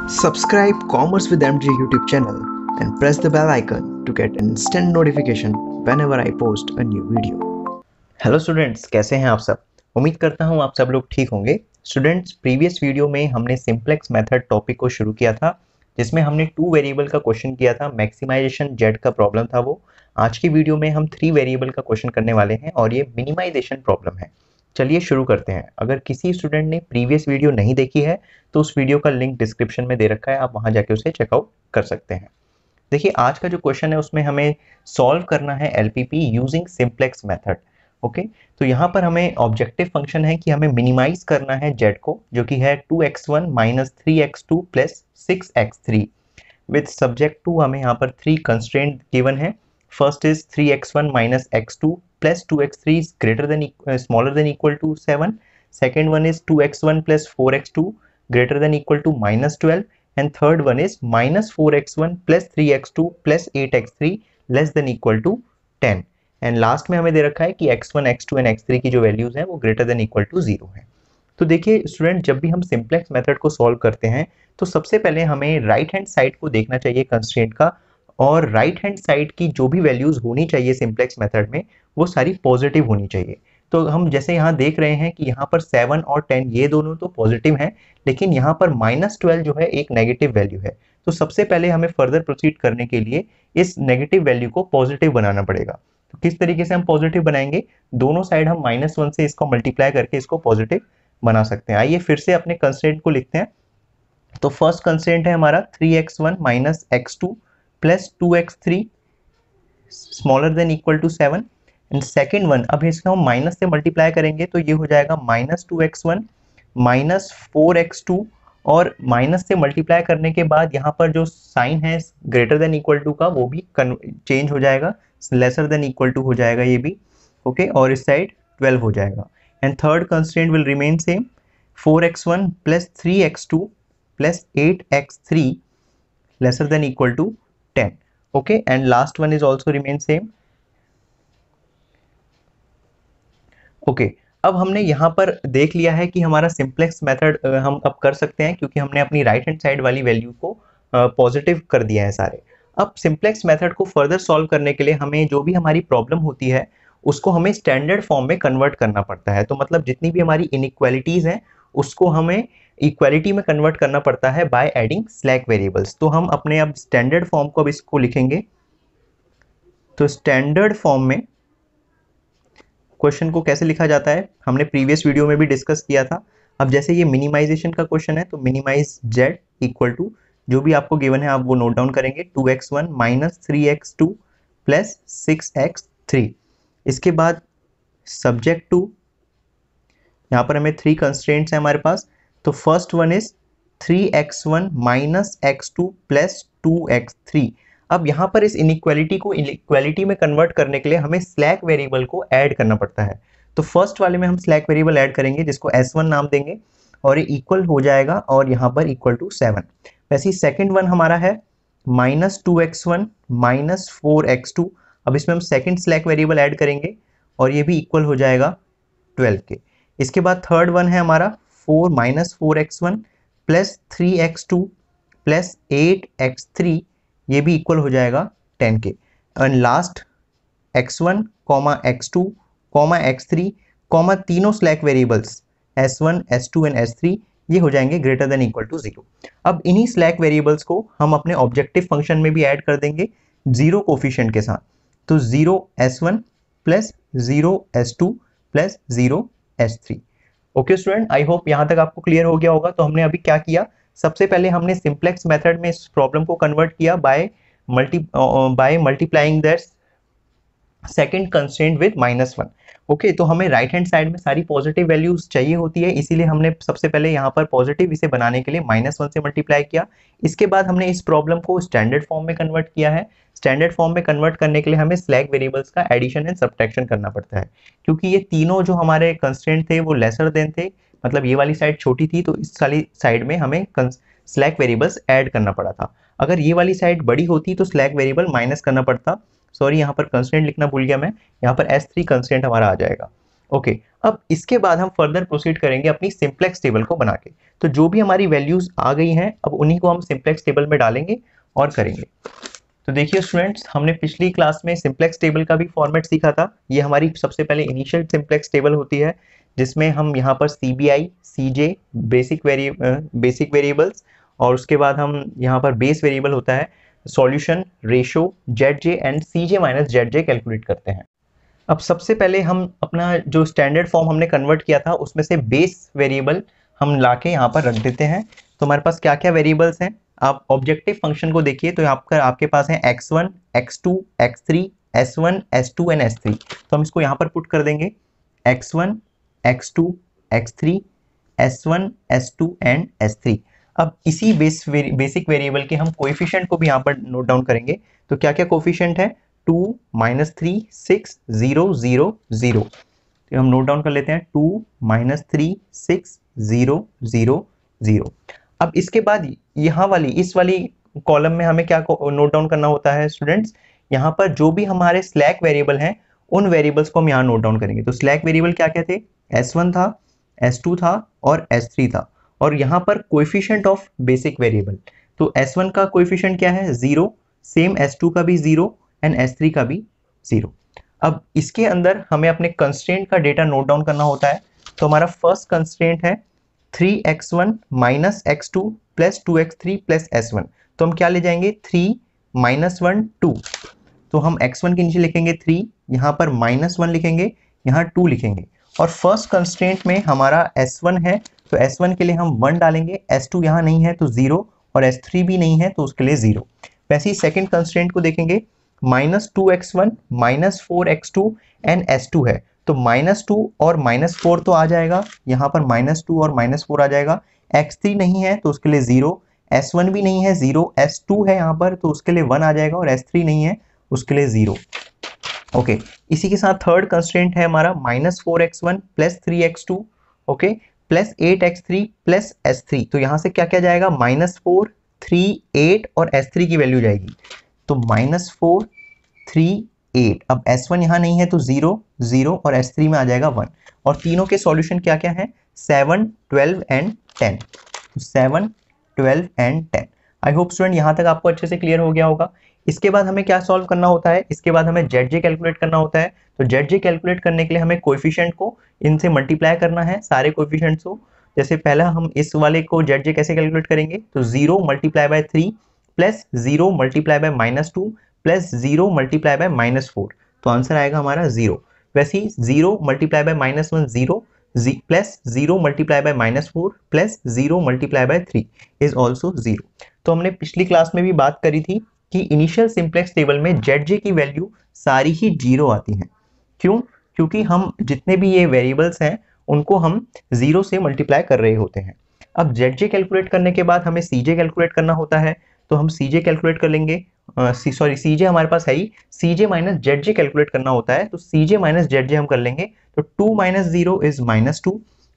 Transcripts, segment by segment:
Subscribe Commerce with MJ YouTube channel and press the bell icon to get instant notification whenever I post a new video. Hello students, कैसे हैं आप सब। उम्मीद करता हूं आप सब लोग ठीक होंगे। स्टूडेंट्स, प्रीवियस वीडियो में हमने सिंप्लेक्स मेथड टॉपिक को शुरू किया था, जिसमें हमने 2 वेरिएबल का क्वेश्चन किया था। मैक्सिमाइजेशन जेड का प्रॉब्लम था वो। आज की वीडियो में हम 3 वेरिएबल का क्वेश्चन करने वाले हैं और ये मिनिमाइजेशन प्रॉब्लम है। चलिए शुरू करते हैं। अगर किसी स्टूडेंट ने प्रीवियस वीडियो नहीं देखी है तो उस वीडियो का लिंक डिस्क्रिप्शन में दे रखा है, आप वहां जाके उसे चेकआउट कर सकते हैं। देखिए, आज का जो क्वेश्चन है उसमें हमें सॉल्व करना है LPP using simplex method. Okay, तो यहाँ पर हमें ऑब्जेक्टिव फंक्शन है कि हमें मिनिमाइज करना है जेड को, जो कि है 2x1 minus 3x2 plus 6x3 with subject to हमें यहाँ पर 3 कंस्ट्रेंट गिवन है। First is 3x1 minus x2 plus 2x3 is greater than smaller than equal to 7। Second one is 2x1 plus 4x2 greater than equal to -12 and third one is minus 4x1 plus 3x2 plus 8x3 less than equal to 10 and last में हमें दे रखा है कि x1, x2 and x3 की जो values हैं वो greater than equal to 0 है। तो देखिए स्टूडेंट, जब भी हम सिंप्लेक्स मेथड को सॉल्व करते हैं तो सबसे पहले हमें राइट हैंड साइड को देखना चाहिए कंस्ट्रेंट का, और राइट हैंड साइड की जो भी वैल्यूज होनी चाहिए सिंप्लेक्स मेथड में वो सारी पॉजिटिव होनी चाहिए। तो हम जैसे यहाँ देख रहे हैं कि यहाँ पर 7 और 10 ये दोनों तो पॉजिटिव हैं, लेकिन यहाँ पर -12 जो है एक नेगेटिव वैल्यू है। तो सबसे पहले हमें फर्दर प्रोसीड करने के लिए इस नेगेटिव वैल्यू को पॉजिटिव बनाना पड़ेगा। तो किस तरीके से हम पॉजिटिव बनाएंगे? दोनों साइड हम -1 से इसको मल्टीप्लाई करके इसको पॉजिटिव बना सकते हैं। आइए फिर से अपने कंस्ट्रेंट को लिखते हैं। तो फर्स्ट कंस्ट्रेंट है हमारा 3x1 minus x2 plus 2x3 smaller than equal to 7 and second one, अब इसको हम माइनस से मल्टीप्लाई करेंगे तो ये हो जाएगा -2x1 माइनस 4x2 और माइनस से मल्टीप्लाई करने के बाद यहाँ पर जो साइन है ग्रेटर देन इक्वल टू का वो भी चेंज हो जाएगा, लेसर देन इक्वल टू हो जाएगा ये भी। ओके, और इस साइड 12 हो जाएगा and third constraint will remain same 4x1 plus 3x2 plus 8x3 lesser than equal to 10। Okay, and last one is also remain same. Okay, अब हमने यहाँ पर देख लिया है कि हमारा सिंप्लेक्स मेथड हम अब कर सकते हैं, क्योंकि हमने अपनी राइट हैंड साइड वाली वैल्यू को पॉजिटिव कर दिया है सारे। अब सिंप्लेक्स मेथड को फर्दर सॉल्व करने के लिए हमें जो भी हमारी प्रॉब्लम होती है उसको हमें स्टैंडर्ड फॉर्म में कन्वर्ट करना पड़ता है। तो मतलब जितनी भी हमारी इनइक्वालिटीज हैं उसको हमें इक्वालिटी में कन्वर्ट करना पड़ता है बाय एडिंग स्लैक वेरिएबल्स। तो हम अपने अब स्टैंडर्ड फॉर्म को अब इसको लिखेंगे। तो स्टैंडर्ड फॉर्म में क्वेश्चन को कैसे लिखा जाता है हमने प्रीवियस वीडियो में भी डिस्कस किया था। अब जैसे ये मिनिमाइजेशन का क्वेश्चन है तो मिनिमाइज जेड इक्वल टू जो भी आपको गिवन है आप वो नोट डाउन करेंगे, 2x1 minus 3x2 plus 6x3। इसके बाद सब्जेक्ट टू, यहाँ पर हमें 3 कंस्ट्रेंट्स हैं हमारे पास। तो first one is 3x1 minus x2 plus 2x3। अब यहाँ पर इस इनइक्वालिटी को इक्वालिटी में कन्वर्ट करने के लिए हमें स्लैक वेरिएबल को ऐड करना पड़ता है। तो फर्स्ट वाले में हम स्लैक वेरिएबल ऐड करेंगे जिसको s1 नाम देंगे और ये इक्वल हो जाएगा और यहाँ पर इक्वल टू 7। वैसे ही सेकेंड वन हमारा है -2x1 माइनस 4x2। अब इसमें हम सेकेंड स्लैक वेरिएबल ऐड करेंगे और ये भी इक्वल हो जाएगा 12 के। इसके बाद थर्ड वन है हमारा 4 minus 4x1 plus 3x2 plus 8x3, ये भी इक्वल हो जाएगा 10 के। And last x1, x2, x3, तीनों slack variables s1, s2 and s3 ये हो जाएंगे ग्रेटर देन इक्वल टू 0। अब इन्हीं स्लैक वेरिएबल्स को हम अपने ऑब्जेक्टिव फंक्शन में भी ऐड कर देंगे 0 कोफिशिएंट के साथ। तो 0 s1 plus 0 s2 plus 0 s3। Okay student, I hope यहाँ तक आपको क्लियर हो गया होगा। तो हमने अभी क्या किया, सबसे पहले हमने सिंप्लेक्स मेथड में इस प्रॉब्लम को कन्वर्ट किया by multiplying that second constraint with -1। Okay, तो हमें राइट हैंड साइड में सारी पॉजिटिव वैल्यूज चाहिए होती है, इसीलिए हमने सबसे पहले यहाँ पर पॉजिटिव इसे बनाने के लिए -1 से मल्टीप्लाई किया। इसके बाद हमने इस प्रॉब्लम को स्टैंडर्ड फॉर्म में कन्वर्ट किया है। स्टैंडर्ड फॉर्म में कन्वर्ट करने के लिए हमें स्लैक वेरिएबल्स का एडिशन एंड सब्ट्रैक्शन करना पड़ता है, क्योंकि ये तीनों जो हमारे कंस्ट्रेंट थे वो लेसर देन थे, मतलब ये वाली साइड छोटी थी तो इस वाली साइड में हमें स्लैक वेरिएबल्स ऐड करना पड़ा था। अगर ये वाली साइड बड़ी होती तो स्लैक वेरिएबल माइनस करना पड़ता। सॉरी, यहाँ पर कंस्ट्रेंट लिखना भूल गया मैं, यहाँ पर S3 कंस्ट्रेंट हमारा आ जाएगा। ओके, अब इसके बाद हम फर्दर प्रोसीड करेंगे अपनी सिंप्लेक्स टेबल को बना के। तो जो भी हमारी वैल्यूज आ गई हैं अब उन्हीं को हम सिंप्लेक्स टेबल में डालेंगे और करेंगे। तो देखिए स्टूडेंट्स, हमने पिछली क्लास में सिंप्लेक्स टेबल का भी फॉर्मेट सीखा था। ये हमारी सबसे पहले इनिशियल सिंप्लेक्स टेबल होती है जिसमें हम यहाँ पर CBI, CJ, बेसिक वेरिएबल्स और उसके बाद हम यहाँ पर बेस वेरिएबल होता है, solution, ratio, ZJ and CJ minus ZJ calculate करते हैं। अब सबसे पहले हम अपना जो स्टैंडर्ड फॉर्म हमने कन्वर्ट किया था उसमें से बेस वेरिएबल हम लाके यहाँ पर रख देते हैं। तो हमारे पास क्या क्या वेरिएबल्स हैं, आप ऑब्जेक्टिव फंक्शन को देखिए तो आपके पास है x1, x2, x3, s1, s2 and s3। तो हम इसको यहाँ पर पुट कर देंगे x1, x2, x3, s1, s2 and s3। अब इसी बेसिक वेरिएबल के हम कोएफिशिएंट को भी यहाँ पर नोट डाउन करेंगे। तो क्या क्या कोएफिशिएंट है, 2, -3, 6, 0, 0, 0। तो हम नोट डाउन कर लेते हैं 2, -3, 6, 0, 0, 0। अब इसके बाद यहाँ इस वाली कॉलम में हमें क्या नोट डाउन करना होता है स्टूडेंट्स, यहाँ पर जो भी हमारे स्लैक वेरिएबल हैं उन वेरिएबल्स को हम यहाँ नोट डाउन करेंगे। तो स्लैक वेरिएबल क्या क्या थे, S1 था, S2 था और S3 था। और यहाँ पर कोएफिशिएंट ऑफ बेसिक वेरिएबल, तो S1 का कोएफिशिएंट क्या है, 0, सेम S2 का भी 0 एंड S3 का भी 0। अब इसके अंदर हमें अपने कंस्ट्रेंट का डेटा नोट डाउन करना होता है। तो हमारा फर्स्ट कंस्ट्रेंट है 3x1 minus x2 plus 2x3 plus s1। तो हम क्या ले जाएंगे, 3 -1 2। तो हम x1 के नीचे लिखेंगे 3, यहाँ पर -1 लिखेंगे, यहाँ 2 लिखेंगे। और फर्स्ट कंस्ट्रेंट में हमारा s1 है तो s1 के लिए हम 1 डालेंगे, s2 यहाँ नहीं है तो 0 और s3 भी नहीं है तो उसके लिए 0। वैसे ही सेकेंड कंस्ट्रेंट को देखेंगे, -2x1 -4x2 एंड s2 है। तो -2 और -4 तो आ जाएगा, यहाँ पर -2 और -4 आ जाएगा। x3 नहीं है तो उसके लिए 0, s1 भी नहीं है 0, s2 है यहाँ पर तो उसके लिए 1 आ जाएगा और s3 नहीं है उसके लिए 0। ओके, इसी के साथ थर्ड कंस्ट्रेंट है हमारा -4x1 plus 3x2 okay plus 8x3 plus s3। तो यहाँ से क्या क्या जाएगा, -4, 3, 8 और s3 की वैल्यू जाएगी। तो -4, 3, 8। अब s1 यहाँ नहीं है तो 0, 0 और s3 में आ जाएगा 1। और तीनों के सॉल्यूशन क्या क्या है, 7, 12 and 10। 7, 12 and 10। I hope student यहाँ तक आपको अच्छे से क्लियर हो गया होगा। इसके बाद हमें क्या सॉल्व करना होता है, इसके बाद हमें ZJ कैलकुलेट करना होता है। तो ZJ कैलकुलेट करने के लिए हमें कोएफिशिएंट को इनसे मल्टीप्लाई करना है, सारे कोएफिशिएंट्स को। जैसे पहला हम इस वाले को ZJ कैसे कैलकुलेट करेंगे, तो 0 × 3 प्लस 0 × -2 प्लस 0 × -4। तो आंसर आएगा हमारा 0। वैसे ही 0 × -1 0 प्लस 0 × -4 प्लस 0 × 3 इज ऑल्सो 0। तो हमने पिछली क्लास में भी बात करी थी कि इनिशियल सिंप्लेक्स टेबल में ZJ की वैल्यू सारी ही 0 आती हैं। क्यों, क्योंकि हम जितने भी ये वेरिएबल्स हैं उनको हम 0 से मल्टीप्लाई कर रहे होते हैं। अब ZJ कैलकुलेट करने के बाद हमें CJ कैलकुलेट करना होता है। तो हम CJ कैलकुलेट कर लेंगे, CJ हमारे पास है ही, CJ माइनस ZJ कैलकुलेट करना होता है। तो CJ माइनस ZJ हम कर लेंगे। तो 2 - 0 is -2,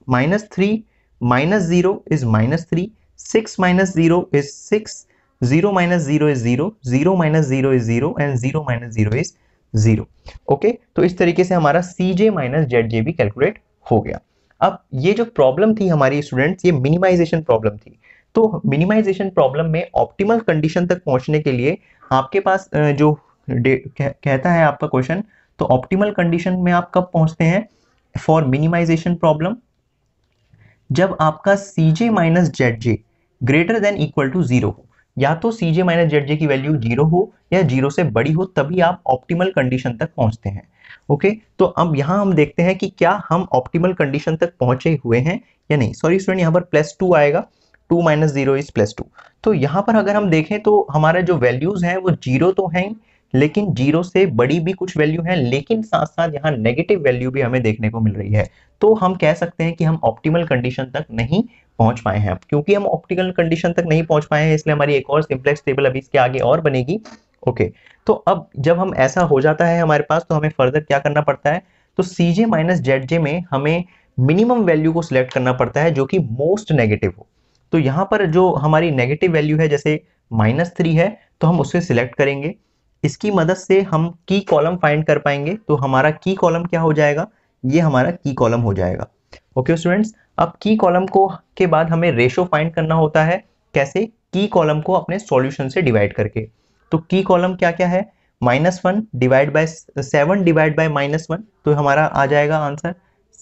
-3 - 0 is -3, 6 - 0 is 6, 0 - 0 is 0, 0 - 0 is 0 and 0 - 0 is 0। Okay, तो इस तरीके से हमारा CJ माइनस ZJ भी कैलकुलेट हो गया। अब ये जो प्रॉब्लम थी हमारी स्टूडेंट्स, ये मिनिमाइजेशन प्रॉब्लम थी। तो मिनिमाइजेशन प्रॉब्लम में ऑप्टिमल कंडीशन तक पहुंचने के लिए आपके पास जो कहता है आपका क्वेश्चन, तो ऑप्टिमल कंडीशन में आप कब पहुंचते हैं फॉर मिनिमाइजेशन प्रॉब्लम, जब आपका CJ minus ZJ greater than equal to 0 हो। या तो CJ माइनस ZJ की वैल्यू 0 हो या 0 से बड़ी हो, तभी आप ऑप्टिमल कंडीशन तक पहुंचते हैं। ओके, तो अब यहां हम देखते हैं कि क्या हम ऑप्टिमल कंडीशन तक पहुंचे हुए हैं या नहीं। सॉरी स्टूडेंट, यहाँ पर +2 आएगा, 2 - 0 इज +2। तो यहाँ पर अगर हम देखें तो हमारा जो वैल्यूज हैं वो 0 तो हैं, लेकिन 0 से बड़ी भी कुछ वैल्यू है, लेकिन साथ साथ यहाँ नेगेटिव वैल्यू भी हमें देखने को मिल रही है। तो हम कह सकते हैं कि हम ऑप्टिमल कंडीशन तक नहीं पहुंच पाए हैं। क्योंकि हम ऑप्टिमल कंडीशन तक नहीं पहुंच पाए हैं, इसलिए हमारी एक और सिंप्लेक्स टेबल अभी इसके आगे और बनेगी। ओके, तो अब जब हम ऐसा हो जाता है हमारे पास, तो हमें फर्दर क्या करना पड़ता है, तो CJ माइनस ZJ में हमें मिनिमम वैल्यू को सिलेक्ट करना पड़ता है जो कि मोस्ट नेगेटिव हो। तो यहाँ पर जो हमारी नेगेटिव वैल्यू है, जैसे -3 है, तो हम उसे सिलेक्ट करेंगे। इसकी मदद से हम की कॉलम फाइंड कर पाएंगे। तो हमारा की कॉलम क्या हो जाएगा, ये हमारा की कॉलम हो जाएगा। ओके स्टूडेंट्स, अब की कॉलम को के बाद हमें रेशो फाइंड करना होता है। कैसे? की कॉलम को अपने सॉल्यूशन से डिवाइड करके। तो की कॉलम क्या क्या है? -1 डिवाइड बाय 7 डिवाइड बाय -1, तो हमारा आ जाएगा answer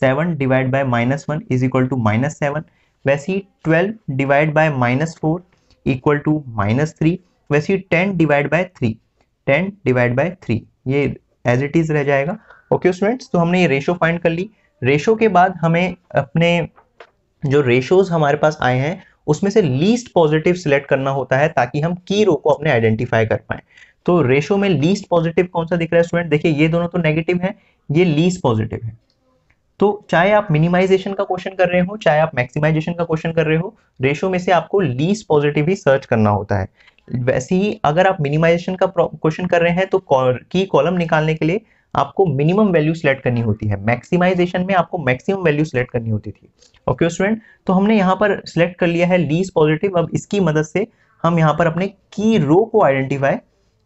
7 divide by -1 is equal to -7। वैसे ही 12 डिवाइड बाय -4 इक्वल टू -3। वैसे ही 10 डिवाइड बाय 3, 10 डिवाइड बाय 3 ये एज इट इज रह जाएगा। ओके स्टूडेंट्स, तो हमने ये रेशो फाइंड कर ली। रेशो के बाद हमें अपने जो रेशोज हमारे पास आए हैं उसमें से लीस्ट पॉजिटिव सिलेक्ट करना होता है ताकि हम की रो को अपने आइडेंटिफाई कर पाए। तो रेशो में लीस्ट पॉजिटिव कौन सा दिख रहा है स्टूडेंट? देखिए ये दोनों तो नेगेटिव है, ये लीस्ट पॉजिटिव है। तो चाहे आप मिनिमाइजेशन का क्वेश्चन कर रहे हो चाहे आप मैक्सिमाइजेशन का क्वेश्चन कर रहे हो, रेशो में से आपको लीस्ट पॉजिटिव ही सर्च करना होता है। वैसे ही अगर आप मिनिमाइजेशन का क्वेश्चन कर रहे हैं तो की कॉलम निकालने के लिए आपको मिनिमम वैल्यू सिलेक्ट करनी होती है, मैक्सिमाइजेशन में आपको मैक्सिमम वैल्यू सिलेक्ट करनी होती थी। ओके स्टूडेंट, तो हमने यहाँ पर सिलेक्ट कर लिया है लीस्ट पॉजिटिव। अब इसकी मदद से हम यहाँ पर अपने की रो को आइडेंटिफाई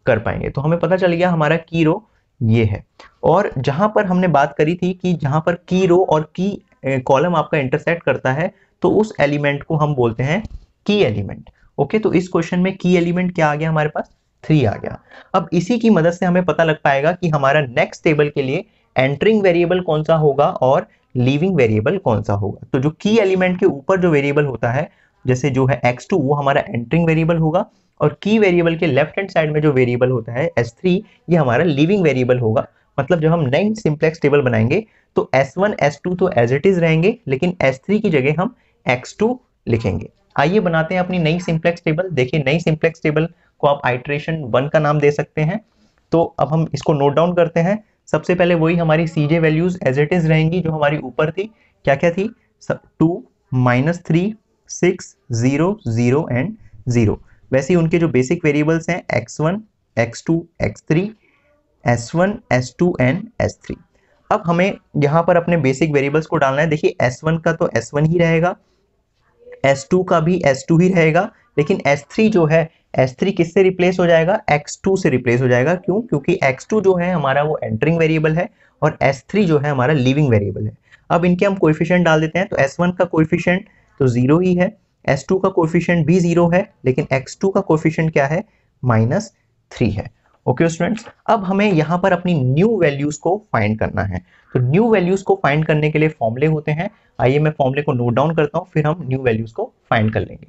कर पाएंगे। तो हमें पता चल गया हमारा की रो ये है। और जहां पर हमने बात करी थी कि जहां पर की रो और की कॉलम आपका इंटरसेक्ट करता है तो उस एलिमेंट को हम बोलते हैं की एलिमेंट। ओके, तो इस क्वेश्चन में की एलिमेंट क्या आ गया हमारे पास? 3 आ गया। अब इसी की मदद से हमें पता लग पाएगा कि हमारा नेक्स्ट टेबल के लिए एंटरिंग वेरिएबल कौन सा होगा और लीविंग वेरिएबल कौन सा होगा। तो जो की एलिमेंट के ऊपर जो वेरिएबल होता है, जैसे जो है x2, वो हमारा एंटरिंग वेरिएबल होगा, और की वेरिएबल के लेफ्ट हैंड साइड में जो वेरिएबल होता है S3, ये हमारा लीविंग वेरिएबल होगा। मतलब जब हम नई सिंप्लेक्स टेबल बनाएंगे तो S1 S2 तो एज इट इज रहेंगे, लेकिन S3 की जगह हम x2 लिखेंगे। आइए बनाते हैं अपनी नई सिंप्लेक्स टेबल। देखिए नई सिंप्लेक्स टेबल को आप आइट्रेशन 1 का नाम दे सकते हैं। तो अब हम इसको नोट डाउन करते हैं। सबसे पहले वही हमारी CJ values as it is रहेंगी जो हमारी ऊपर थी। क्या क्या थी? 2, -3, 6, 0, 0 एंड 0। वैसे ही उनके जो बेसिक वेरिएबल्स हैं x1, x2, x3, s1, s2 and s3। अब हमें यहाँ पर अपने बेसिक वेरिएबल्स को डालना है। देखिए s1 का तो s1 ही रहेगा, S2 का भी S2 ही रहेगा, लेकिन S3 जो है, S3 किससे रिप्लेस हो जाएगा? x2 से रिप्लेस हो जाएगा। क्यों? क्योंकि x2 जो है हमारा वो एंटरिंग वेरिएबल है और S3 जो है हमारा लीविंग वेरिएबल है। अब इनके हम कोएफिशिएंट डाल देते हैं। तो S1 का कोएफिशिएंट तो 0 ही है, S2 का कोएफिशिएंट भी 0 है, लेकिन x2 का कोएफिशिएंट क्या है? -3 है। ओके स्टूडेंट्स, अब हमें यहाँ पर अपनी न्यू वैल्यूज को फाइंड करना है। तो न्यू वैल्यूज को फाइंड करने के लिए फॉर्मूले होते हैं। आइए मैं फॉर्मूले को नोट डाउन करता हूँ, फिर हम न्यू वैल्यूज को फाइंड कर लेंगे।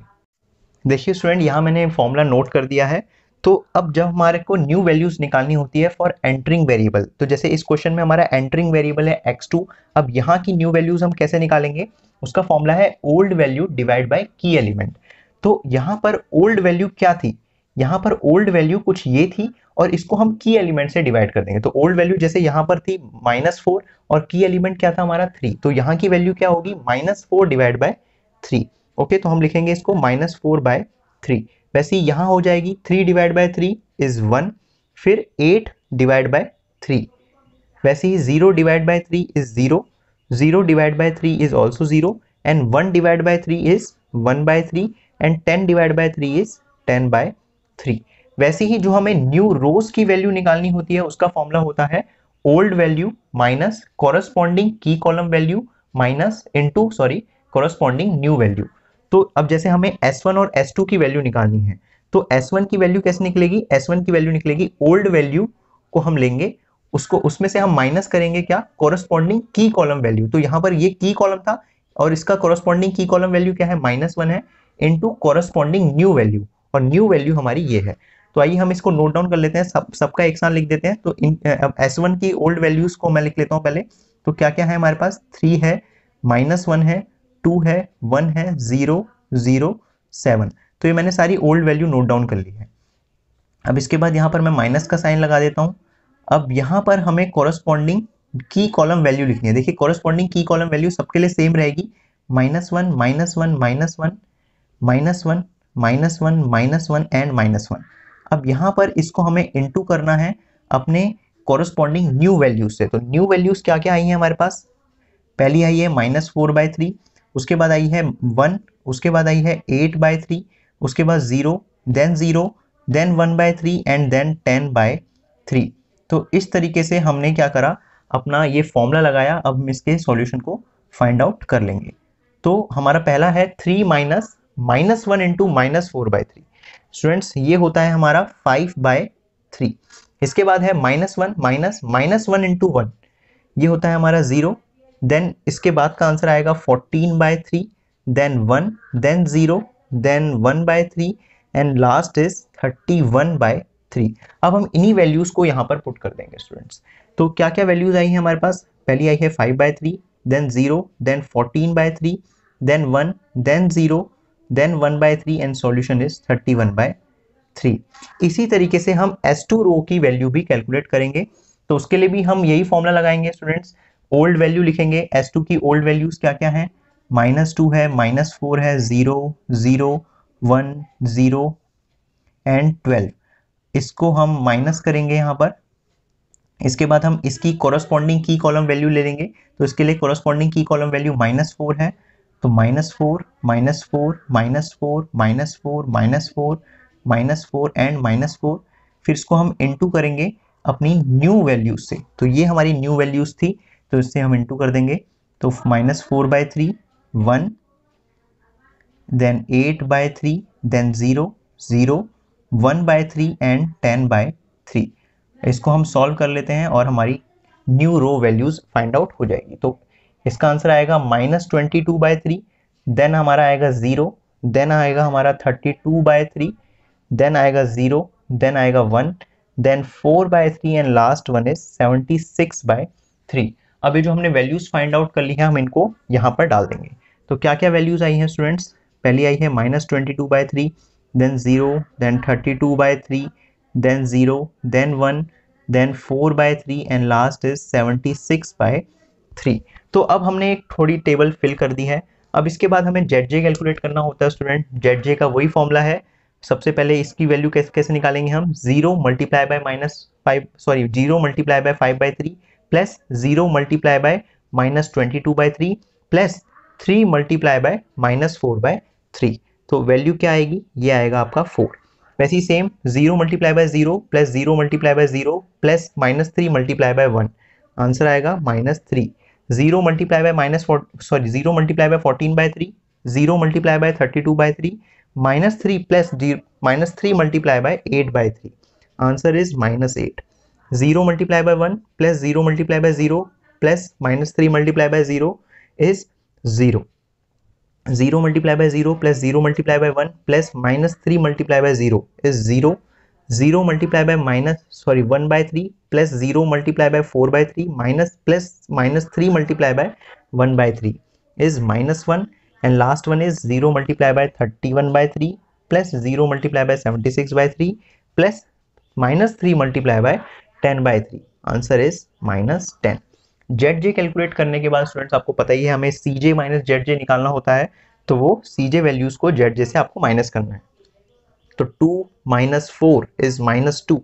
देखिए स्टूडेंट, यहाँ मैंने फॉर्मूला नोट कर दिया है। तो अब जब हमारे को न्यू वैल्यूज निकालनी होती है फॉर एंटरिंग वेरिएबल, तो जैसे इस क्वेश्चन में हमारा एंटरिंग वेरिएबल है x2। अब यहाँ की न्यू वैल्यूज हम कैसे निकालेंगे? उसका फॉर्मूला है ओल्ड वैल्यू डिवाइड बाय की एलिमेंट। तो यहाँ पर ओल्ड वैल्यू क्या थी? यहाँ पर ओल्ड वैल्यू कुछ ये थी और इसको हम की एलिमेंट से डिवाइड कर देंगे। तो ओल्ड वैल्यू जैसे यहाँ पर थी -4 और की एलिमेंट क्या था हमारा 3, तो यहाँ की वैल्यू क्या होगी? -4 डिवाइड बाय 3। ओके, तो हम लिखेंगे इसको -4/3। वैसे यहाँ हो जाएगी 3 डिवाइड बाय 3 इज 1, फिर 8 डिवाइड बाय 3। वैसे ही 0 divide by 3 is 0, 0 divide by 3 is also 0, and 1 divide by 3 is 1/3, and 10 divide by 3 is 10/3। वैसे ही जो हमें न्यू रोज की वैल्यू निकालनी होती है उसका फॉर्मूला होता है ओल्ड वैल्यू माइनस कोरस्पॉन्डिंग की column value minus into corresponding new value. तो अब जैसे हमें S1 और S2 की वैल्यू निकालनी है, तो S1 की वैल्यू कैसे निकलेगी? S1 की वैल्यू निकलेगी ओल्ड वैल्यू को हम लेंगे, उसको उसमें से हम माइनस करेंगे क्या? कोरस्पॉन्डिंग की कॉलम वैल्यू। तो यहाँ पर ये की कॉलम था और इसका कोरस्पॉन्डिंग की कॉलम वैल्यू क्या है? -1 है, इनटू कोरस्पॉन्डिंग न्यू वैल्यू, और न्यू वैल्यू हमारी ये है। तो आइए हम इसको नोट डाउन कर लेते हैं, सबका एक साथ लिख देते हैं। तो अब S1 की ओल्ड वैल्यूज को मैं लिख लेता हूं पहले। तो क्या क्या है हमारे पास? 3 है, -1 है, 2 है, 1 है, 0, 0, 7। तो ये मैंने सारी ओल्ड वैल्यू नोट डाउन कर ली है। अब इसके बाद यहाँ पर मैं माइनस का साइन लगा देता हूँ। अब यहाँ पर हमें कोरस्पॉन्डिंग की कॉलम वैल्यू लिखनी है। देखिए कोरस्पॉन्डिंग की कॉलम वैल्यू सबके लिए सेम रहेगी, -1, -1, -1, -1, -1, -1 एंड -1। अब यहाँ पर इसको हमें इनटू करना है अपने कोरस्पॉन्डिंग न्यू वैल्यूज से। तो न्यू वैल्यूज क्या क्या आई हैं हमारे पास? पहली आई है -4/3, उसके बाद आई है 1, उसके बाद आई है 8/3, उसके बाद 0, देन 1/3 एंड देन 10/3। तो इस तरीके से हमने क्या करा? अपना ये फॉर्मूला लगाया, अब हम इसके सॉल्यूशन को फाइंड आउट कर लेंगे। तो हमारा पहला है 3 minus minus 1 into minus 4/3। Students ये होता है हमारा 5/3। इसके बाद है -1 माइनस माइनस 1 इंटू 1, ये होता है हमारा 0। देन इसके बाद का आंसर आएगा 14/3, then 1, then 0, then 1/3 and last is 31/3। अब हम इन्हीं वैल्यूज को यहाँ पर पुट कर देंगे स्टूडेंट्स। तो क्या क्या वैल्यूज आई है हमारे पास? पहली आई है 5/3, then 0, then 14/3, then 1, then 0, then 1/3 and solution is 31/3। इसी तरीके से हम S2 रो की वैल्यू भी कैलकुलेट करेंगे। तो उसके लिए भी हम यही फॉर्मूला लगाएंगे स्टूडेंट्स। ओल्ड वैल्यू लिखेंगे, S2 की ओल्ड वैल्यूज क्या क्या है? -2 है, -4 है, 0, 0, 1, 0 एंड 12। इसको हम माइनस करेंगे यहाँ पर। इसके बाद हम इसकी कोरस्पॉन्डिंग की कॉलम वैल्यू ले लेंगे। तो इसके लिए कोरस्पॉन्डिंग की कॉलम वैल्यू -4 है, तो -4, -4, -4, -4, -4, -4 एंड -4। फिर इसको हम इनटू करेंगे अपनी न्यू वैल्यूज से। तो ये हमारी न्यू वैल्यूज थी, तो इससे हम इनटू कर देंगे। तो -4/3 1, देन 8/3, देन 0, 0, 1/3 एंड 10/3। इसको हम सॉल्व कर लेते हैं और हमारी new row values find out हो जाएगी। तो इसका आंसर आएगा -22/3, देन हमारा आएगा 0, देन आएगा हमारा 32/3, देन आएगा 0, देन आएगा 1, then 4/3 and last one is 76/3। अब ये जो हमने वैल्यूज फाइंड आउट कर ली है, हम इनको यहाँ पर डाल देंगे। तो क्या क्या वैल्यूज आई हैं स्टूडेंट्स? पहली आई है -22/3, then 0, then 32/3, then 0, then 1, then 4/3 and last is 76/3। तो अब हमने एक थोड़ी टेबल फिल कर दी है। अब इसके बाद हमें ZJ कैलकुलेट करना होता है स्टूडेंट। ZJ का वही फॉर्मूला है। सबसे पहले इसकी वैल्यू कैसे निकालेंगे हम? 0 multiply by -0 multiply bye 5/3 plus 0 multiply bye -22/3 plus 3 multiply bye -4/3। तो वैल्यू क्या आएगी? ये आएगा आपका 4। वैसे ही same 0 multiply by 0 plus 0 multiply by 0 plus -3 multiply by 1, answer आएगा -3। 0 multiply by 0 multiply by 14/3, 0 multiply by 32/3, -3 plus -3 multiply by 8/3, answer is -8। 0 multiply by 1 plus 0 multiply by 0 plus -3 multiply by 0 is 0। 0 multiply by 0 plus 0 multiply by 1 plus -3 multiply by 0 is 0। 0 multiply bye 1/3 plus 0 multiply bye 4/3 -3 multiply bye 1/3 is -1 and last one is 0 multiply bye 31/3 plus 0 multiply bye 76/3 plus -3 multiply bye 10/3, answer is -10। ZJ calculate करने के बाद students आपको पता ही है हमें CJ minus ZJ निकालना होता है। तो वो CJ वैल्यूज को ZJ से आपको माइनस करना है। तो 2 - 4 इज -2,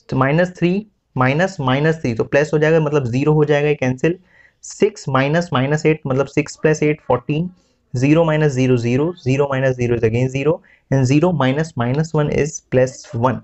तो -3 माइनस -3 तो प्लस हो जाएगा, मतलब 0 हो जाएगा, कैंसिल। 6 माइनस -8 मतलब 6 plus 8 14, 0 - 0 0, 0 - 0 is again 0 and 0 minus -1 is +1।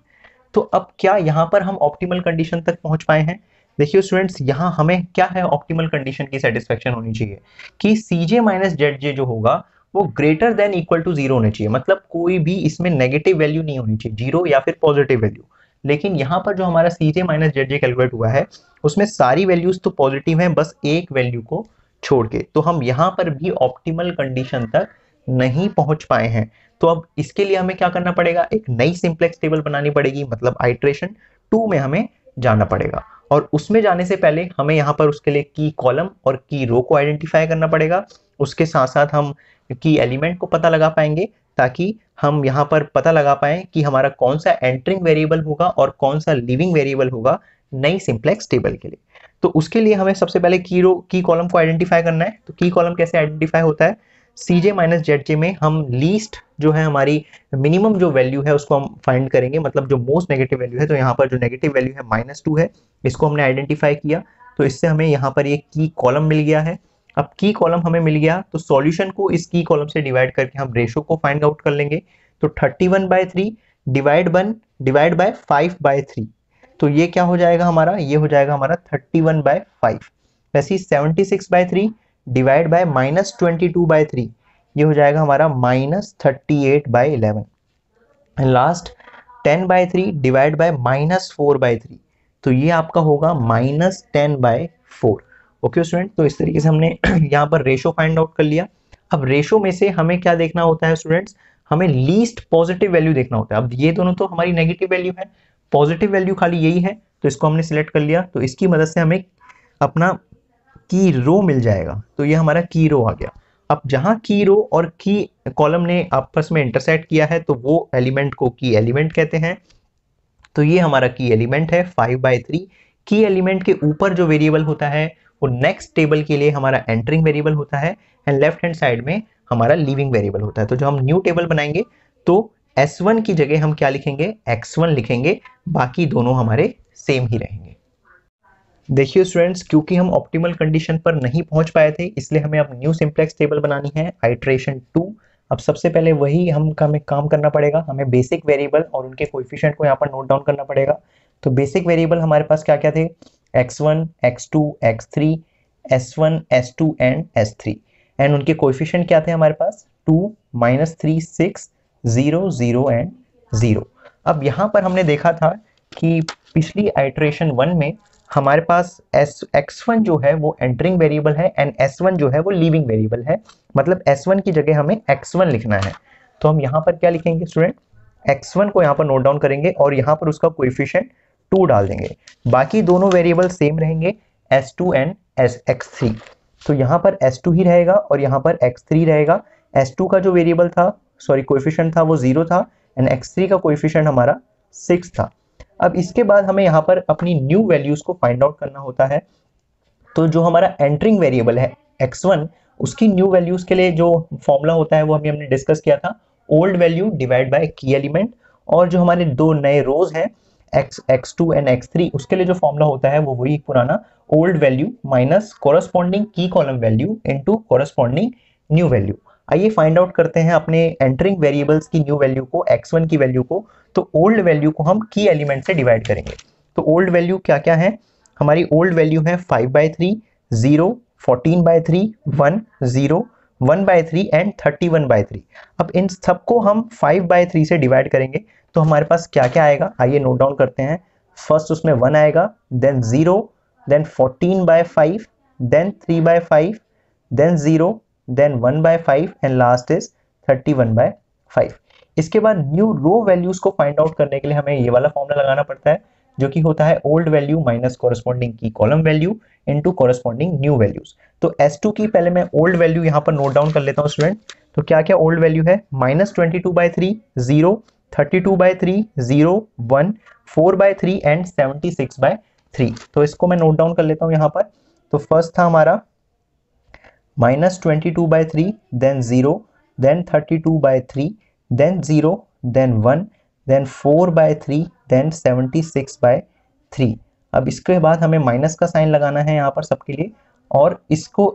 तो अब क्या यहाँ पर हम ऑप्टिमल कंडीशन तक पहुंच पाए हैं? देखिए स्टूडेंट्स, यहाँ हमें क्या है, ऑप्टिमल कंडीशन की सेटिस्फेक्शन होनी चाहिए कि CJ माइनस ZJ जो होगा वो ग्रेटर देन इक्वल टू 0 होने चाहिए। मतलब कोई भी इसमें नेगेटिव वैल्यू नहीं होनी चाहिए, 0 या फिर पॉजिटिव वैल्यू। लेकिन यहाँ पर जो हमारा CJ माइनस ZJ कैलकुलेट हुआ है उसमें सारी वैल्यूज तो पॉजिटिव हैं, बस एक वैल्यू को छोड़ के। तो हम यहाँ पर भी ऑप्टिमल कंडीशन तक नहीं पहुंच पाए हैं। तो अब इसके लिए हमें क्या करना पड़ेगा? एक नई सिंप्लेक्स टेबल बनानी पड़ेगी, मतलब आइट्रेशन 2 में हमें जाना पड़ेगा। और उसमें जाने से पहले हमें यहाँ पर उसके लिए की कॉलम और की रो को आइडेंटिफाई करना पड़ेगा। उसके साथ साथ हम की एलिमेंट को पता लगा पाएंगे, ताकि हम यहाँ पर पता लगा पाएं कि हमारा कौन सा एंटरिंग वेरिएबल होगा और कौन सा लीविंग वेरिएबल होगा नई सिंप्लेक्स टेबल के लिए। तो उसके लिए हमें सबसे पहले की कॉलम को आइडेंटिफाई करना है। तो की कॉलम कैसे आइडेंटिफाई होता है? CJ माइनस ZJ में हम लीस्ट जो है हमारी मिनिमम जो वैल्यू है उसको हम फाइंड करेंगे, मतलब जो मोस्ट नेगेटिव वैल्यू है। तो यहाँ पर जो नेगेटिव वैल्यू है -2 है, इसको हमने आइडेंटिफाई किया। तो इससे हमें यहाँ पर ये की कॉलम मिल गया है। अब की कॉलम हमें मिल गया तो सॉल्यूशन को इस की कॉलम से डिवाइड करके हम रेशो को फाइंड आउट कर लेंगे। तो 31/3 डिवाइड बाय 5/3, तो ये क्या हो जाएगा हमारा, ये हो जाएगा हमारा 31/5। वैसे 76/3 डिवाइड बाय -22/3 ये हो जाएगा हमारा -38/11। एंड लास्ट 10/3 डिवाइड बाय -4/3 तो ये आपका होगा -10/4। ओके स्टूडेंट, तो इस तरीके से हमने यहाँ पर रेशो फाइंड आउट कर लिया। अब रेशो में से हमें क्या देखना होता है स्टूडेंट्स, हमें लीस्ट पॉजिटिव वैल्यू देखना होता है। अब ये दोनों तो हमारी नेगेटिव वैल्यू है, पॉजिटिव वैल्यू खाली यही है, तो इसको हमने सिलेक्ट कर लिया। तो इसकी मदद से हमें अपना की रो मिल जाएगा, तो ये हमारा की रो आ गया। अब जहां की रो और की कॉलम ने आपस में इंटरसेक्ट किया है तो वो एलिमेंट को की एलिमेंट कहते हैं। तो ये हमारा की एलिमेंट है 5/3। की एलिमेंट के ऊपर जो वेरिएबल होता है वो नेक्स्ट टेबल के लिए हमारा एंटरिंग वेरिएबल होता है, एंड लेफ्ट हैंड साइड में हमारा लीविंग वेरिएबल होता है। तो जो हम न्यू टेबल बनाएंगे तो S1 की जगह हम क्या लिखेंगे, X1 लिखेंगे, बाकी दोनों हमारे सेम ही रहेंगे। देखिए स्टूडेंट्स, क्योंकि हम ऑप्टिमल कंडीशन पर नहीं पहुंच पाए थे इसलिए हमें अब न्यू सिंप्लेक्स टेबल बनानी है, आइट्रेशन 2। अब सबसे पहले वही हमें काम करना पड़ेगा, हमें बेसिक वेरिएबल और उनके कोएफिशिएंट को यहाँ पर नोट डाउन करना पड़ेगा। तो बेसिक वेरिएबल हमारे पास क्या क्या थे, x1, x2, x3, s1, s2 and s3, and उनके कोएफिशिएंट क्या थे हमारे पास 2, -3, 6, 0, 0 एंड 0। अब यहाँ पर हमने देखा था कि पिछली आइट्रेशन 1 में हमारे पास x1 जो है वो एंटरिंग वेरिएबल है एंड s1 जो है वो लीविंग वेरिएबल है, मतलब s1 की जगह हमें x1 लिखना है। तो हम यहाँ पर क्या लिखेंगे स्टूडेंट, x1 को यहाँ पर नोट डाउन करेंगे और यहाँ पर उसका कोएफिशिएंट 2 डाल देंगे। बाकी दोनों वेरिएबल सेम रहेंगे, s2 एंड x3। तो यहाँ पर s2 ही रहेगा और यहाँ पर x3 रहेगा। s2 का जो वेरिएबल था, सॉरी कोएफिशिएंट था, वो 0 था एंड x3 का कोएफिशिएंट हमारा 6 था। अब इसके बाद हमें यहाँ पर अपनी न्यू वैल्यूज को फाइंड आउट करना होता है। तो जो हमारा एंटरिंग वेरिएबल है x1, उसकी न्यू वैल्यूज के लिए जो फॉर्मूला होता है वो हमने डिस्कस किया था, ओल्ड वैल्यू डिवाइड बाय की एलिमेंट। और जो हमारे दो नए रोज हैं x2 एंड x3, उसके लिए जो फॉर्मूला होता है वो वही पुराना ओल्ड वैल्यू माइनस कोरस्पॉन्डिंग की column value into corresponding new value. आइए फाइंड आउट करते हैं अपने एंटरिंग वेरिएबल्स की न्यू वैल्यू को, x1 की वैल्यू को। तो ओल्ड वैल्यू को हम की एलिमेंट से डिवाइड करेंगे। तो ओल्ड वैल्यू क्या क्या है, हमारी ओल्ड वैल्यू है 5/3, 0, 14/3, 1, 0, 1/3 एंड 31/3। अब इन सबको हम 5/3 से डिवाइड करेंगे तो हमारे पास क्या क्या आएगा, आइए नोट डाउन करते हैं। फर्स्ट उसमें 1 आएगा, then 0, then 14/5, then 3/5, then 0, then 1/5 and last is 31/5। इसके बाद न्यू रो वैल्यूज को फाइंड आउट करने के लिए हमें ये वाला फॉर्मूला लगाना पड़ता है, जो कि होता है ओल्ड वैल्यू माइनस कोरस्पॉन्डिंग की column value into corresponding new values. तो S2 की पहले मैं ओल्ड वैल्यू यहाँ पर नोट डाउन कर लेता हूँ स्टूडेंट। तो क्या क्या ओल्ड वैल्यू है, -22/3, 0, 32/3, 0, 1, 4/3 एंड 76/3। तो इसको मैं नोट डाउन कर लेता हूँ यहाँ पर। तो फर्स्ट था हमारा -22/3, then 0, then 32/3, then 0, then 1, then 4/3, then 76/3। अब इसके बाद हमें माइनस का साइन लगाना है यहाँ पर सबके लिए, और इसको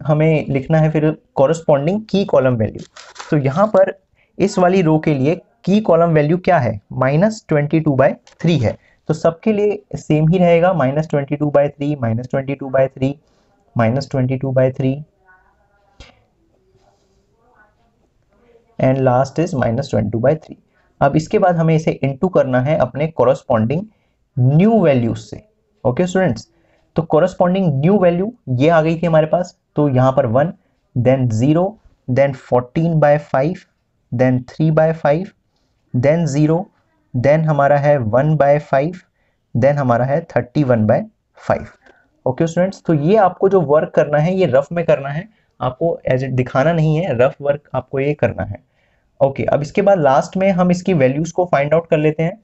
हमें लिखना है फिर कॉरस्पॉन्डिंग की कॉलम वैल्यू। तो यहाँ पर इस वाली रो के लिए की कॉलम वैल्यू क्या है, -22/3 है। तो सबके लिए सेम ही रहेगा, -22/3, -22/3, -22/3 एंड लास्ट इज -22/3। अब इसके बाद हमें इसे इनटू करना है अपने कोरस्पॉन्डिंग न्यू वैल्यूज से। ओके स्टूडेंट्स, तो कोरस्पॉन्डिंग न्यू वैल्यू ये आ गई थी हमारे पास। तो यहाँ पर 1, then 0, then 14/5, then 3/5, then 0, then हमारा है 1/5, देन हमारा है 31/5। ओके स्टूडेंट्स, तो ये आपको जो वर्क करना है ये रफ में करना है, आपको एज दिखाना नहीं है, रफ वर्क आपको ये करना है। ओके, अब इसके बाद लास्ट में हम इसकी वैल्यूज को फाइंड आउट कर लेते हैं।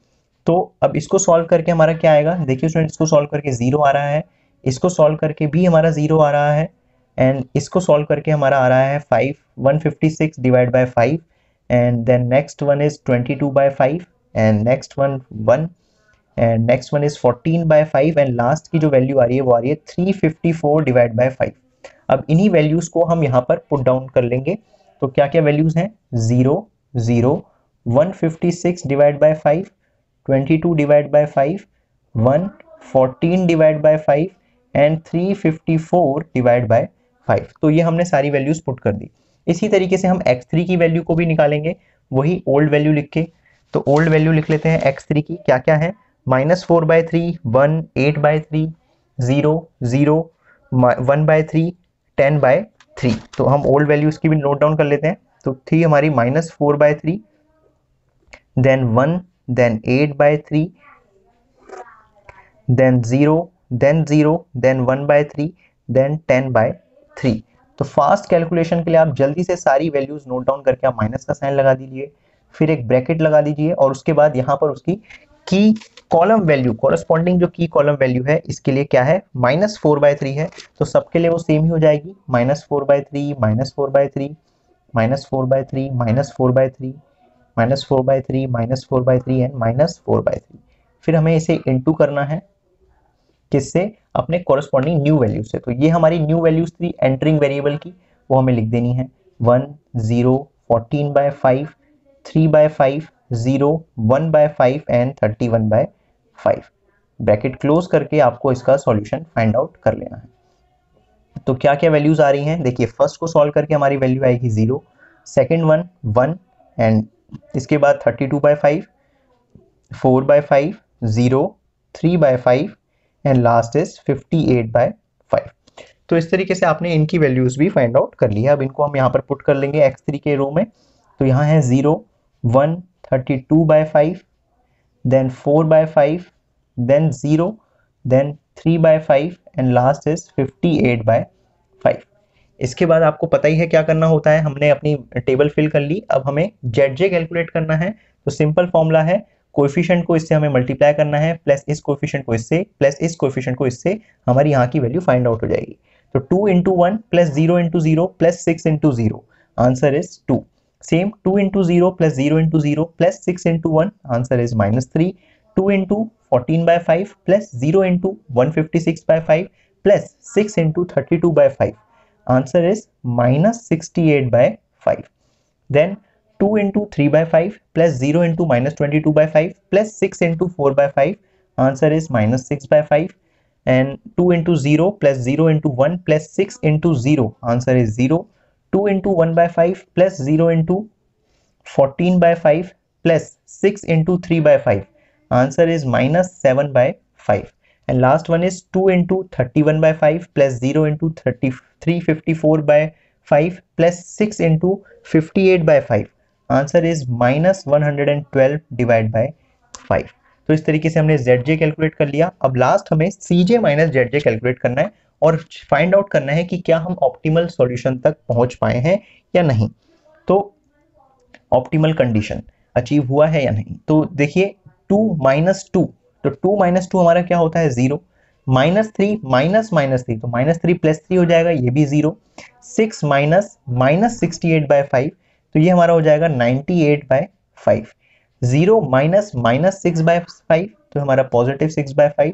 तो अब इसको सॉल्व करके हमारा क्या आएगा, देखिए स्टूडेंट, इसको सॉल्व करके 0 आ रहा है, इसको सॉल्व करके भी हमारा 0 आ रहा है, एंड इसको सॉल्व करके हमारा आ रहा है 156 divide by 5, and then next one is 22/5, and next one 1, and next one is 14/5, and last की जो वैल्यू आ रही है वो आ रही है 354 डिवाइड बाय 5। अब इन्हीं वैल्यूज को हम यहाँ पर पुट डाउन कर लेंगे। तो क्या क्या वैल्यूज हैं, 0, 0, 156 divide by 5, 22 divide by 5, 114 divide by 5 and 354 divide by 5। तो ये हमने सारी वैल्यूज पुट कर दी। इसी तरीके से हम x3 की वैल्यू को भी निकालेंगे, वही ओल्ड वैल्यू लिख के। तो ओल्ड वैल्यू लिख लेते हैं x3 की, क्या क्या है, -4/3, 1, 8/3, 0, 0, 1/3, 10/3। तो हम ओल्ड वैल्यूज की भी नोट डाउन कर लेते हैं। तो थी हमारी -4/3, then 1, then 8/3, then 0, then 0, then 1/3, then 10/3। तो फास्ट कैलकुलेशन के लिए आप जल्दी से सारी वैल्यूज नोट डाउन करके आप माइनस का साइन लगा दीजिए, फिर एक ब्रैकेट लगा दीजिए और उसके बाद यहाँ पर उसकी की कॉलम वैल्यू, कॉरेस्पॉन्डिंग जो की कॉलम वैल्यू है इसके लिए क्या है, -4/3 है। तो सबके लिए वो सेम ही हो जाएगी, -4/3, -4/3, -4/3, -4/3, -4/3, -4/3 एंड -4/3। फिर हमें इसे इंटू करना है, किससे, अपने कॉरेस्पॉन्डिंग न्यू वैल्यू से। तो ये हमारी न्यू वैल्यूज थी एंटरिंग वेरिएबल की, वो हमें लिख देनी है 1, 0, 14/5, 3/5, 0, 1/5 एंड 31/5। ब्रैकेट क्लोज करके आपको इसका सॉल्यूशन फाइंड आउट कर लेना है। तो क्या क्या वैल्यूज आ रही हैं, देखिए फर्स्ट को सॉल्व करके हमारी वैल्यू आएगी 0, सेकेंड वन 1 एंड इसके बाद 32/5, 4/5, 0, 3/5 एंड लास्ट इज 58/5। तो इस तरीके से आपने इनकी वैल्यूज भी फाइंड आउट कर ली है। अब इनको हम यहाँ पर पुट कर लेंगे x3 के रो में। तो यहाँ है 0, 1, 32/5, then 4/5, then 0, then 3/5 and last is 58/5। इसके बाद आपको पता ही है क्या करना होता है, हमने अपनी टेबल फिल कर ली, अब हमें ZJ कैलकुलेट करना है। तो सिंपल फॉर्मूला है, कोएफिशिएंट को इससे हमें मल्टीप्लाई करना है, प्लस इस कोएफिशिएंट को इससे, प्लस इस कोएफिशिएंट को इससे, हमारी यहाँ की वैल्यू फाइंड आउट हो जाएगी। तो 2 into 1 plus 0 into 0 plus 6 into 0, answer is 2। Same 2 into 0 plus 0 into 0 plus 6 into 1, answer is -3। 2 into 14/5 plus 0 into 156/5 plus 6 into 32/5, answer is -68/5। Then 2 into 3/5 plus 0 into -22/5 plus 6 into 4/5, answer is -6/5 and 2 into 0 plus 0 into 1 plus 6 into 0, answer is 0. 2 into 1/5 plus 0 into 14/5 plus 6 into 3/5, answer is -7/5 and last one is 2 into 31/5 plus 0 into 354/5 plus 6 into 58/5, answer is -112 divide by 5। तो इस तरीके से हमने ZJ calculate कर लिया। अब last हमें CJ minus ZJ calculate करना है और फाइंड आउट करना है कि क्या हम ऑप्टिमल सॉल्यूशन तक पहुंच पाए हैं या नहीं। तो ऑप्टिमल कंडीशन अचीव हुआ है या नहीं। तो देखिए 2 - 2, तो 2 - 2 हमारा क्या होता है, 0। -3 -3, तो -3 + 3 हो जाएगा, ये भी 0। 6 - 68/5, तो ये हमारा हो जाएगा 98/5। 0 - -6/5, तो हमारा +6/5।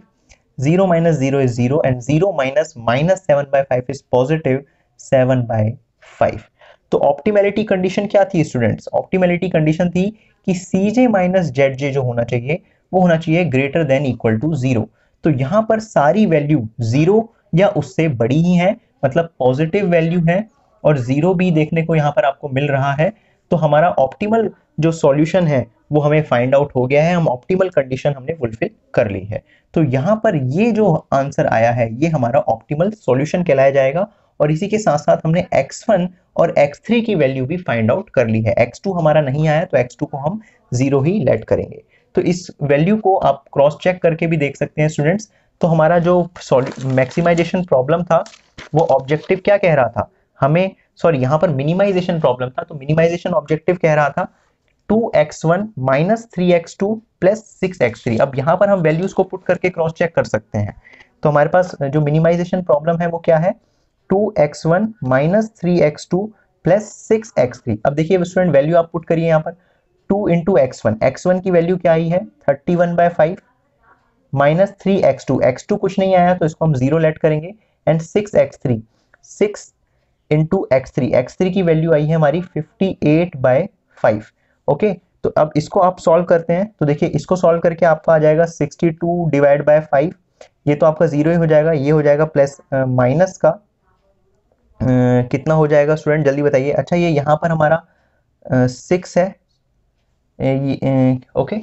0 - 0 इज 0 एंड 0 - -7/5 इज +7/5। तो ऑप्टिमैलिटी कंडीशन क्या थी स्टूडेंट्स, ऑप्टिमैलिटी कंडीशन थी कि CJ माइनस ZJ जो होना चाहिए वो होना चाहिए ग्रेटर देन इक्वल टू 0। तो यहाँ पर सारी वैल्यू 0 या उससे बड़ी ही है, मतलब पॉजिटिव वैल्यू है और 0 भी देखने को यहाँ पर आपको मिल रहा है। तो हमारा ऑप्टिमल जो सॉल्यूशन है वो हमें फाइंड आउट हो गया है, हम ऑप्टिमल कंडीशन हमने फुलफिल कर ली है। तो यहाँ पर ये जो आंसर आया है ये हमारा ऑप्टिमल सॉल्यूशन कहलाया जाएगा। और इसी के साथ साथ हमने x1 और x3 की वैल्यू भी फाइंड आउट कर ली है। x2 हमारा नहीं आया तो x2 को हम 0 ही लेट करेंगे। तो इस वैल्यू को आप क्रॉस चेक करके भी देख सकते हैं स्टूडेंट्स। तो हमारा जो मैक्सिमाइजेशन प्रॉब्लम था वो ऑब्जेक्टिव क्या कह रहा था हमें, सॉरी यहाँ पर मिनिमाइजेशन प्रॉब्लम था, तो मिनिमाइजेशन ऑब्जेक्टिव कह रहा था 2x1 - 3x2 + 6x3। अब यहाँ पर हम वैल्यूज को पुट करके क्रॉस चेक कर सकते हैं। तो हमारे पास जो मिनिमाइजेशन प्रॉब्लम है वो क्या है, 2x1 - 3x2 + 6x3। अब देखिए स्टूडेंट वैल्यू आप पुट करिए यहाँ पर 2 into x1, x1 की वैल्यू क्या आई है 31/5 - 3x2, x2 कुछ नहीं आया तो इसको हम 0 लेट करेंगे and 6x3, 6 into x3, x3 की वैल्यू आई है हमारी 58/5। ओके, तो अब इसको आप सॉल्व करते हैं, तो देखिए इसको सॉल्व करके आपका आ जाएगा 62 डिवाइड बाय 5, ये तो आपका जीरो ही हो जाएगा, ये हो जाएगा प्लस माइनस का कितना हो जाएगा स्टूडेंट जल्दी बताइए। अच्छा ये यहाँ पर हमारा 6 है, ओके।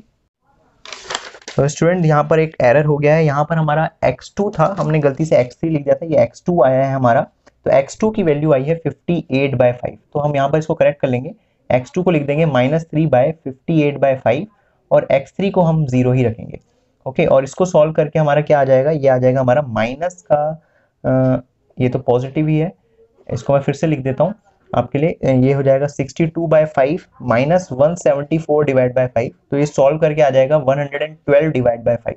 तो स्टूडेंट यहाँ पर एक एरर हो गया है, यहाँ पर हमारा x2 था, हमने गलती से x3 लिख दिया था, ये x2 आया है हमारा, तो x2 की वैल्यू आई है 58/5। तो हम यहाँ पर इसको करेक्ट कर लेंगे, x2 को लिख देंगे -3/58/5 और x3 को हम 0 ही रखेंगे, ओके। और इसको सॉल्व करके हमारा क्या आ जाएगा, ये आ जाएगा हमारा माइनस का ये तो पॉजिटिव ही है, इसको मैं फिर से लिख देता हूँ आपके लिए, ये हो जाएगा 62/5 माइनस 174 डिवाइड बाय 5, तो ये सॉल्व करके आ जाएगा 112 डिवाइड बाय 5।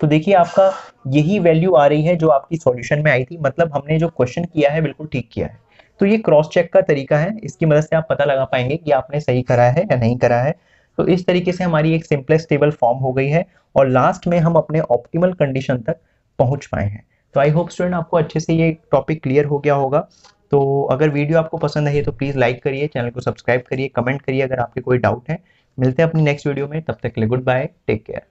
तो देखिए आपका यही वैल्यू आ रही है जो आपकी सॉल्यूशन में आई थी, मतलब हमने जो क्वेश्चन किया है बिल्कुल ठीक किया है। तो ये क्रॉस चेक का तरीका है, इसकी मदद से आप पता लगा पाएंगे कि आपने सही करा है या नहीं करा है। तो इस तरीके से हमारी एक सिंपलेस्ट टेबल फॉर्म हो गई है और लास्ट में हम अपने ऑप्टिमल कंडीशन तक पहुंच पाए हैं। तो आई होप स्टूडेंट आपको अच्छे से ये टॉपिक क्लियर हो गया होगा। तो अगर वीडियो आपको पसंद आई है तो प्लीज़ लाइक करिए, चैनल को सब्सक्राइब करिए, कमेंट करिए अगर आपके कोई डाउट है। मिलते हैं अपनी नेक्स्ट वीडियो में, तब तक के लिए गुड बाय, टेक केयर।